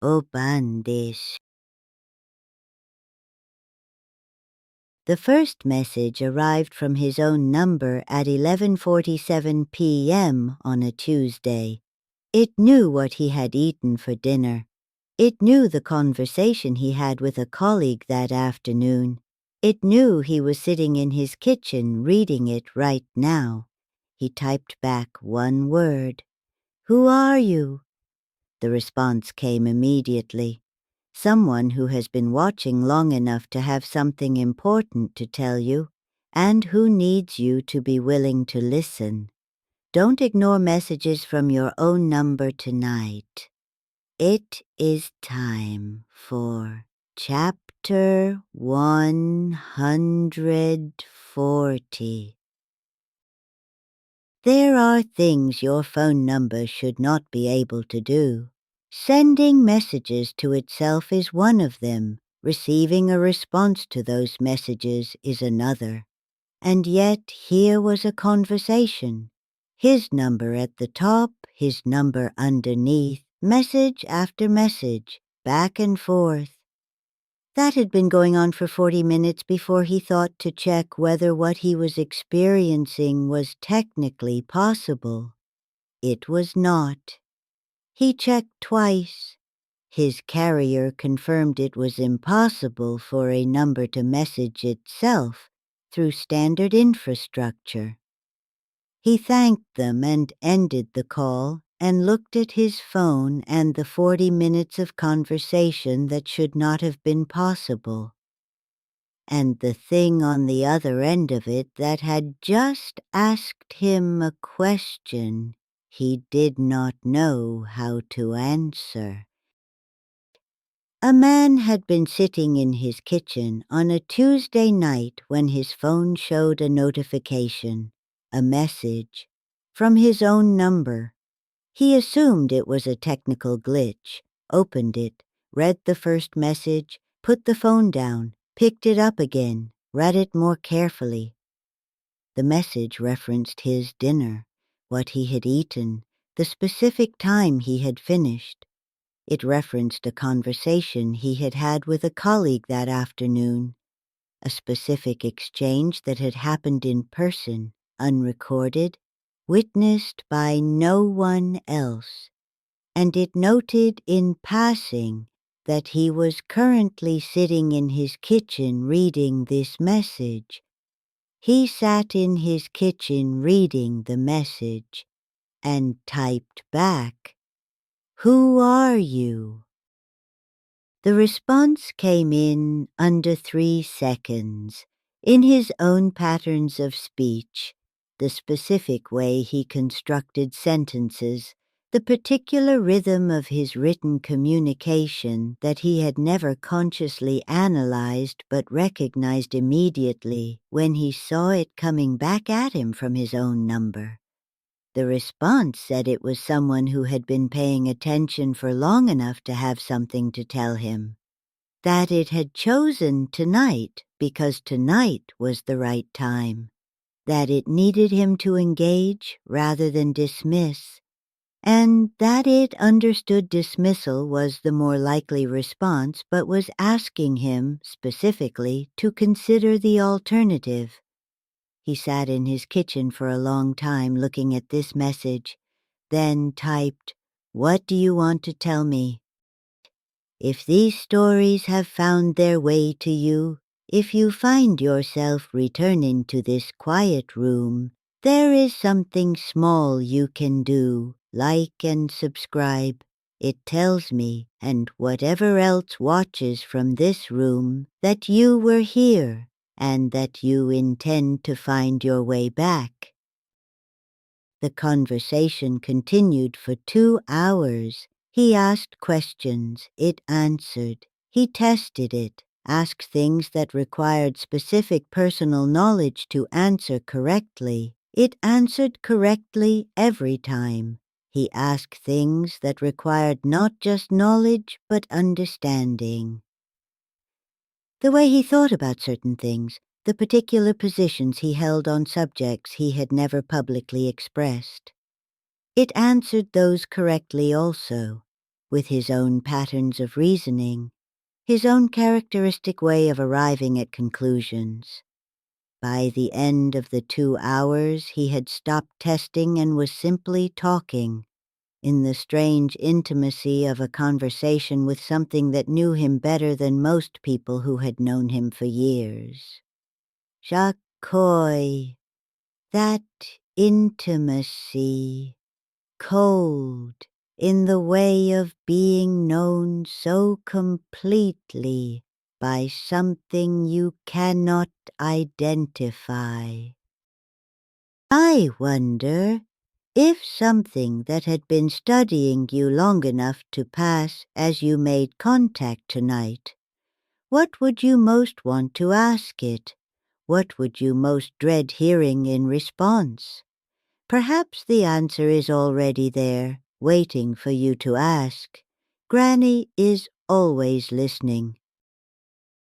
おばんです. The first message arrived from his own number at 11:47 p.m. on a Tuesday. It knew what he had eaten for dinner. It knew the conversation he had with a colleague that afternoon. It knew he was sitting in his kitchen reading it right now. He typed back one word. "Who are you?" The response came immediately. Someone who has been watching long enough to have something important to tell you, and who needs you to be willing to listen. Don't ignore messages from your own number tonight. It is time for Chapter 140. There are things your phone number should not be able to do. Sending messages to itself is one of them. Receiving a response to those messages is another. And yet here was a conversation. His number at the top, his number underneath, message after message, back and forth. That had been going on for 40 minutes before he thought to check whether what he was experiencing was technically possible. It was not. He checked twice. His carrier confirmed it was impossible for a number to message itself through standard infrastructure. He thanked them and ended the call and looked at his phone and the 40 minutes of conversation that should not have been possible. And the thing on the other end of it that had just asked him a question he did not know how to answer. A man had been sitting in his kitchen on a Tuesday night when his phone showed a notification, a message, from his own number. He assumed it was a technical glitch, opened it, read the first message, put the phone down, picked it up again, read it more carefully. The message referenced his dinner, what he had eaten, the specific time he had finished. It referenced a conversation he had had with a colleague that afternoon, a specific exchange that had happened in person, unrecorded, witnessed by no one else, and it noted in passing that he was currently sitting in his kitchen reading this message. He sat in his kitchen reading the message and typed back, "Who are you?" The response came in under 3 seconds, in his own patterns of speech, the specific way he constructed sentences, the particular rhythm of his written communication that he had never consciously analyzed but recognized immediately when he saw it coming back at him from his own number. The response said it was someone who had been paying attention for long enough to have something to tell him. That it had chosen tonight because tonight was the right time. That it needed him to engage rather than dismiss. And that it understood dismissal was the more likely response but was asking him, specifically, to consider the alternative. He sat in his kitchen for a long time looking at this message, then typed, "What do you want to tell me?" If these stories have found their way to you, if you find yourself returning to this quiet room, there is something small you can do, like and subscribe. It tells me, and whatever else watches from this room, that you were here, and that you intend to find your way back. The conversation continued for 2 hours. He asked questions, it answered. He tested it, asked things that required specific personal knowledge to answer correctly. It answered correctly every time. He asked things that required not just knowledge but understanding. The way he thought about certain things, the particular positions he held on subjects he had never publicly expressed. It answered those correctly also. with his own patterns of reasoning, his own characteristic way of arriving at conclusions. By the end of the 2 hours, he had stopped testing and was simply talking, in the strange intimacy of a conversation with something that knew him better than most people who had known him for years. Shakkoi, that intimacy, cold, in the way of being known so completely by something you cannot identify. I wonder if something that had been studying you long enough to pass as you made contact tonight, what would you most want to ask it? What would you most dread hearing in response? Perhaps the answer is already there, waiting for you to ask. Granny is always listening.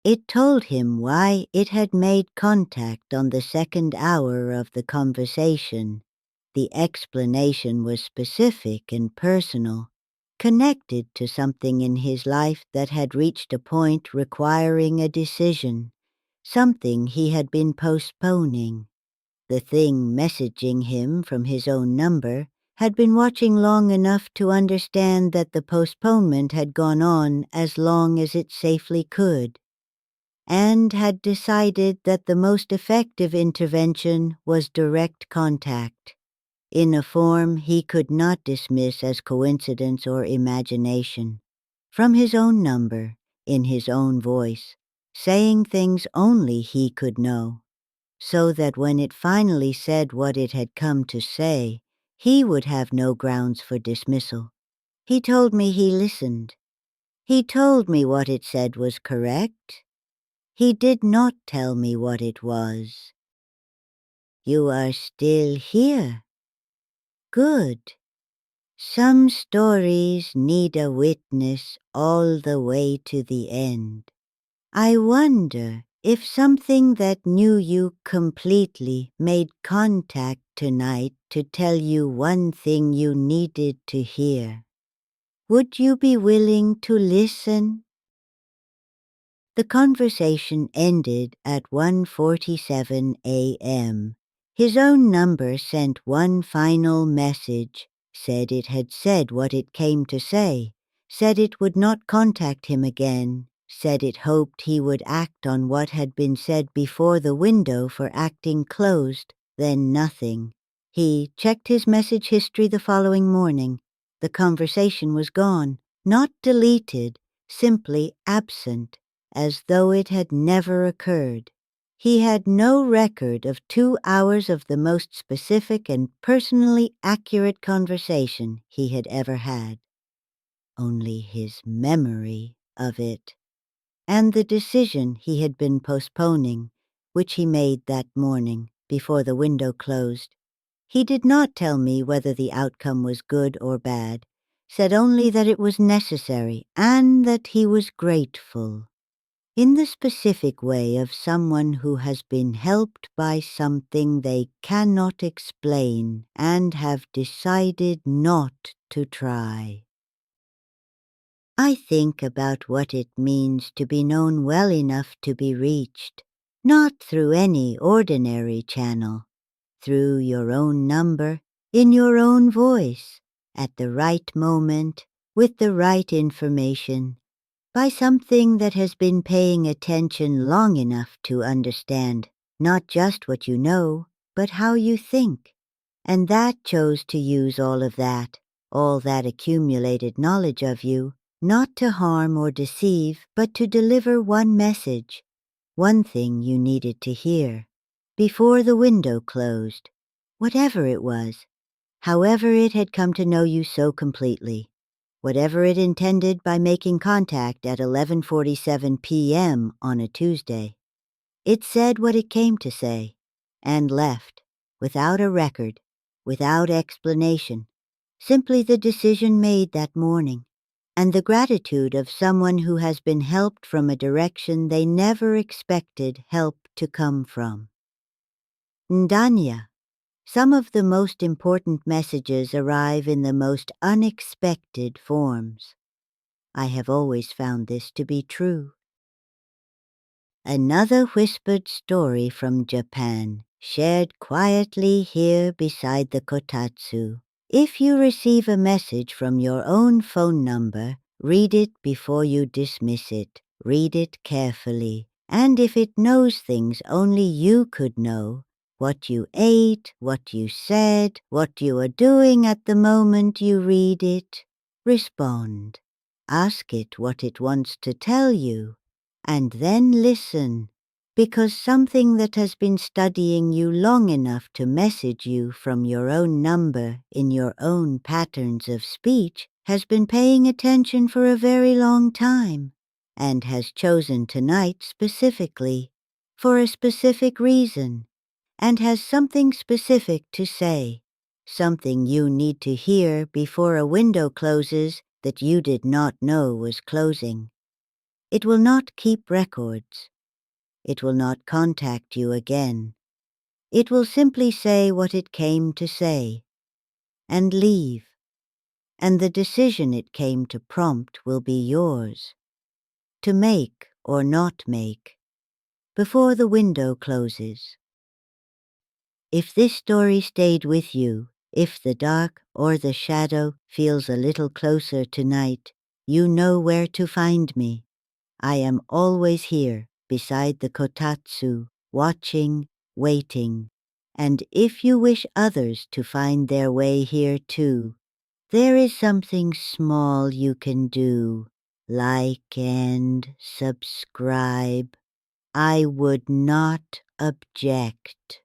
It told him why it had made contact on the second hour of the conversation. The explanation was specific and personal, connected to something in his life that had reached a point requiring a decision, something he had been postponing. The thing messaging him from his own number had been watching long enough to understand that the postponement had gone on as long as it safely could, and had decided that the most effective intervention was direct contact, in a form he could not dismiss as coincidence or imagination, from his own number, in his own voice, saying things only he could know, so that when it finally said what it had come to say, he would have no grounds for dismissal. He told me he listened. He told me what it said was correct. He did not tell me what it was. You are still here. Good. Some stories need a witness all the way to the end. I wonder if something that knew you completely made contact tonight to tell you one thing you needed to hear. Would you be willing to listen? The conversation ended at 1:47 a.m. His own number sent one final message, said it had said what it came to say, said it would not contact him again, said it hoped he would act on what had been said before the window for acting closed, then nothing. He checked his message history the following morning. The conversation was gone, not deleted, simply absent, as though it had never occurred. He had no record of 2 hours of the most specific and personally accurate conversation he had ever had. Only his memory of it, and the decision he had been postponing, which he made that morning before the window closed. He did not tell me whether the outcome was good or bad, said only that it was necessary and that he was grateful, in the specific way of someone who has been helped by something they cannot explain and have decided not to try. I think about what it means to be known well enough to be reached, not through any ordinary channel, through your own number, in your own voice, at the right moment, with the right information, by something that has been paying attention long enough to understand not just what you know, but how you think, and that chose to use all that accumulated knowledge of you, not to harm or deceive, but to deliver one message, one thing you needed to hear, before the window closed, whatever it was, however it had come to know you so completely. Whatever it intended by making contact at 11:47 p.m. on a Tuesday. It said what it came to say, and left, without a record, without explanation, simply the decision made that morning, and the gratitude of someone who has been helped from a direction they never expected help to come from. Ndanyaa. Some of the most important messages arrive in the most unexpected forms. I have always found this to be true. Another whispered story from Japan, shared quietly here beside the kotatsu. If you receive a message from your own phone number, read it before you dismiss it. Read it carefully. And if it knows things only you could know, what you ate, what you said, what you are doing at the moment you read it, respond. Ask it what it wants to tell you, and then listen, because something that has been studying you long enough to message you from your own number in your own patterns of speech has been paying attention for a very long time, and has chosen tonight specifically, for a specific reason, and has something specific to say, something you need to hear before a window closes that you did not know was closing. It will not keep records. It will not contact you again. It will simply say what it came to say, and leave, and the decision it came to prompt will be yours, to make or not make, before the window closes. If this story stayed with you, if the dark or the shadow feels a little closer tonight, you know where to find me. I am always here, beside the kotatsu, watching, waiting. And if you wish others to find their way here too, there is something small you can do. Like and subscribe. I would not object.